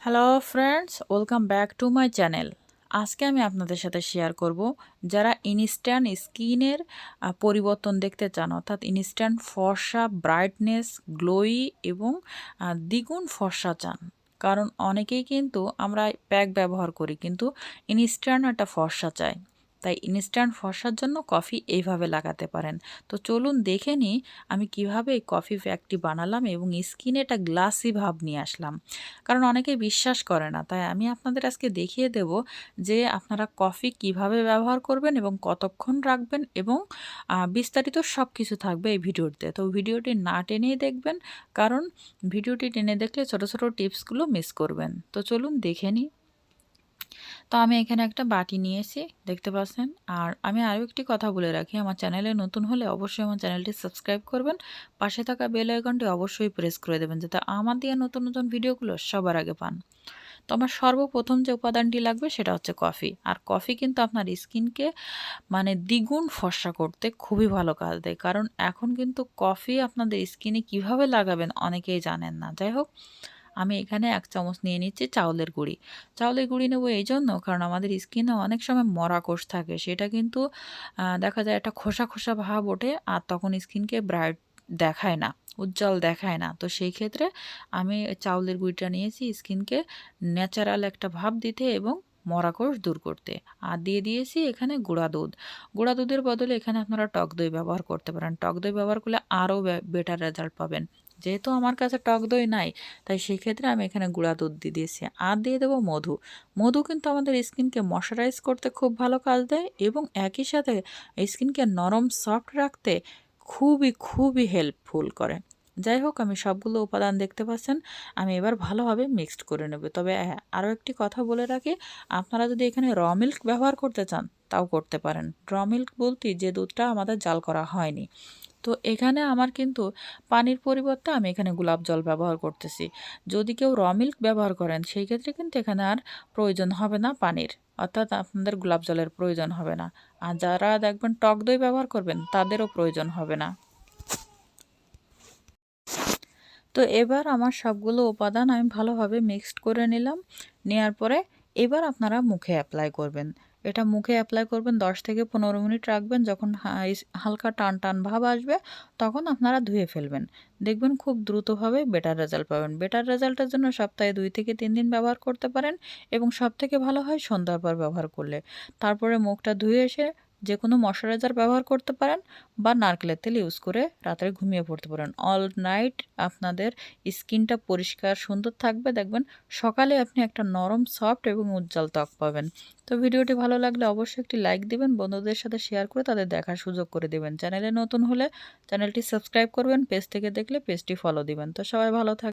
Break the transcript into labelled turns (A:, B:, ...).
A: Hello friends, welcome back to my channel. আজকে আমি আপনাদের সাথে শেয়ার করব যারা ইনস্ট্যান্ট স্কিনের পরিবর্তন দেখতে চান, অর্থাৎ ইনস্ট্যান্ট ফর্সা, ব্রাইটনেস, গ্লোই এবং দ্বিগুণ ফর্সা চান। কারণ অনেকেই কিন্তু আমরা প্যাক ব্যবহার করি, কিন্তু ইনস্ট্যান্ট একটা ফর্সা চাই। তাই ইনস্ট্যান্ট ফর্সার জন্য কফি এইভাবে লাগাতে পারেন। তো চলুন দেখে নিই আমি কিভাবে এই কফি প্যাকটি বানালাম এবং স্কিনে একটা গ্লাসি ভাব নিয়ে আসলাম। কারণ অনেকেই বিশ্বাস করে না, তাই আমি আপনাদের আজকে দেখিয়ে দেব যে আপনারা কফি কিভাবে ব্যবহার করবেন এবং কতক্ষণ রাখবেন, এবং বিস্তারিত সব কিছু থাকবে এই ভিডিওতে। তো ভিডিওটি না টেনেই দেখবেন, কারণ ভিডিওটি টেনে দেখলে ছোট ছোট টিপসগুলো মিস করবেন। তো চলুন দেখে নিই। তো আমি এখানে একটা বাটি নিয়েছি, দেখতে পাচ্ছেন। আর আমি আরও একটি কথা বলে রাখি, আমার চ্যানেলে নতুন হলে অবশ্যই আমার চ্যানেলটি সাবস্ক্রাইব করবেন, পাশে থাকা বেল আইকনটি অবশ্যই প্রেস করে দেবেন, যাতে আমার দিয়ে নতুন নতুন ভিডিওগুলো সবার আগে পান। তো আমার সর্বপ্রথম যে উপাদানটি লাগবে সেটা হচ্ছে কফি। আর কফি কিন্তু আপনার স্কিনকে দ্বিগুণ ফর্সা করতে খুবই ভালো কাজ দেয়। কারণ এখন কিন্তু কফি আপনাদের স্কিনে কিভাবে লাগাবেন অনেকেই জানেন না। যাই হোক, আমি এখানে 1 চামচ নিয়ে নিচ্ছি চাউলের গুঁড়ি। চাউলের গুঁড়ি নেবো এই জন্য, কারণ আমাদের স্কিনে অনেক সময় মরা কোষ থাকে, সেটা কিন্তু দেখা যায় একটা খোসা খোসা ভাব ওঠে, আর তখন স্কিনকে ব্রাইট দেখায় না, উজ্জ্বল দেখায় না। তো সেই ক্ষেত্রে আমি চাউলের গুঁড়িটা নিয়েছি স্কিনকে ন্যাচারাল একটা ভাব দিতে এবং মরা কোষ দূর করতে। আর দিয়ে দিয়েছি এখানে গুঁড়া দুধ। গুঁড়া দুধের বদলে এখানে আপনারা টক দই ব্যবহার করতে পারেন। টক দই ব্যবহার করলে আরও বেটার রেজাল্ট পাবেন। যেহেতু আমার কাছে টক দই নাই, তাই সেই ক্ষেত্রে আমি এখানে গুঁড়া দুধ দিয়ে দিয়েছি। আর দিয়ে দেবো মধু। মধু কিন্তু আমাদের স্কিনকে ময়শ্চারাইজ করতে খুব ভালো কাজ দেয়, এবং একই সাথে স্কিনকে নরম সফট রাখতে খুবই খুবই হেল্পফুল করে। যাই হোক, আমি সবগুলো উপাদান দেখতে পাচ্ছেন, আমি এবার ভালোভাবে মিক্সড করে নেব। তবে হ্যাঁ, আরও একটি কথা বলে রাখি, আপনারা যদি এখানে র মিল্ক ব্যবহার করতে চান তাও করতে পারেন। র মিল্ক বলতে যে দুধটা আমাদের জাল করা হয়নি। তো এখানে আমার কিন্তু পানির পরিবর্তে আমি এখানে গোলাপ জল ব্যবহার করতেছি। যদি কেউ র মিল্ক ব্যবহার করেন সেই ক্ষেত্রে কিন্তু এখানে আর প্রয়োজন হবে না পানির, অর্থাৎ আপনাদের গোলাপ জলের প্রয়োজন হবে না। আর যারা দেখবেন টক দই ব্যবহার করবেন তাদেরও প্রয়োজন হবে না। তো এবার আমার সবগুলো উপাদান আমি ভালোভাবে মিক্সড করে নিলাম। নেওয়ার পরে এবার আপনারা মুখে অ্যাপ্লাই করবেন। এটা মুখে অ্যাপ্লাই করবেন 10 থেকে 15 মিনিট রাখবেন। যখন হালকা টান টান ভাব আসবে তখন আপনারা ধুয়ে ফেলবেন। দেখবেন খুব দ্রুতভাবে বেটার রেজাল্ট পাবেন। বেটার রেজাল্টের জন্য সপ্তাহে 2 থেকে 3 দিন ব্যবহার করতে পারেন, এবং সবথেকে ভালো হয় সন্ধ্যার পর ব্যবহার করলে। তারপরে মুখটা ধুয়ে এসে যে কোনো ময়শ্চারাইজার ব্যবহার করতে পারেন, বা নারকেলের তেল ইউজ করে রাত্রে ঘুমিয়ে পড়তে পারেন। অল নাইট আপনাদের স্কিনটা পরিষ্কার সুন্দর থাকবে, দেখবেন সকালে আপনি একটা নরম সফট এবং উজ্জ্বল ত্বক পাবেন। তো ভিডিওটি ভালো লাগলে অবশ্যই একটি লাইক দিবেন, বন্ধুদের সাথে শেয়ার করে তাদের দেখার সুযোগ করে দেবেন। চ্যানেলে নতুন হলে চ্যানেলটি সাবস্ক্রাইব করবেন, পেজ থেকে দেখলে পেজটি ফলো দিবেন। তো সবাই ভালো থাকবেন।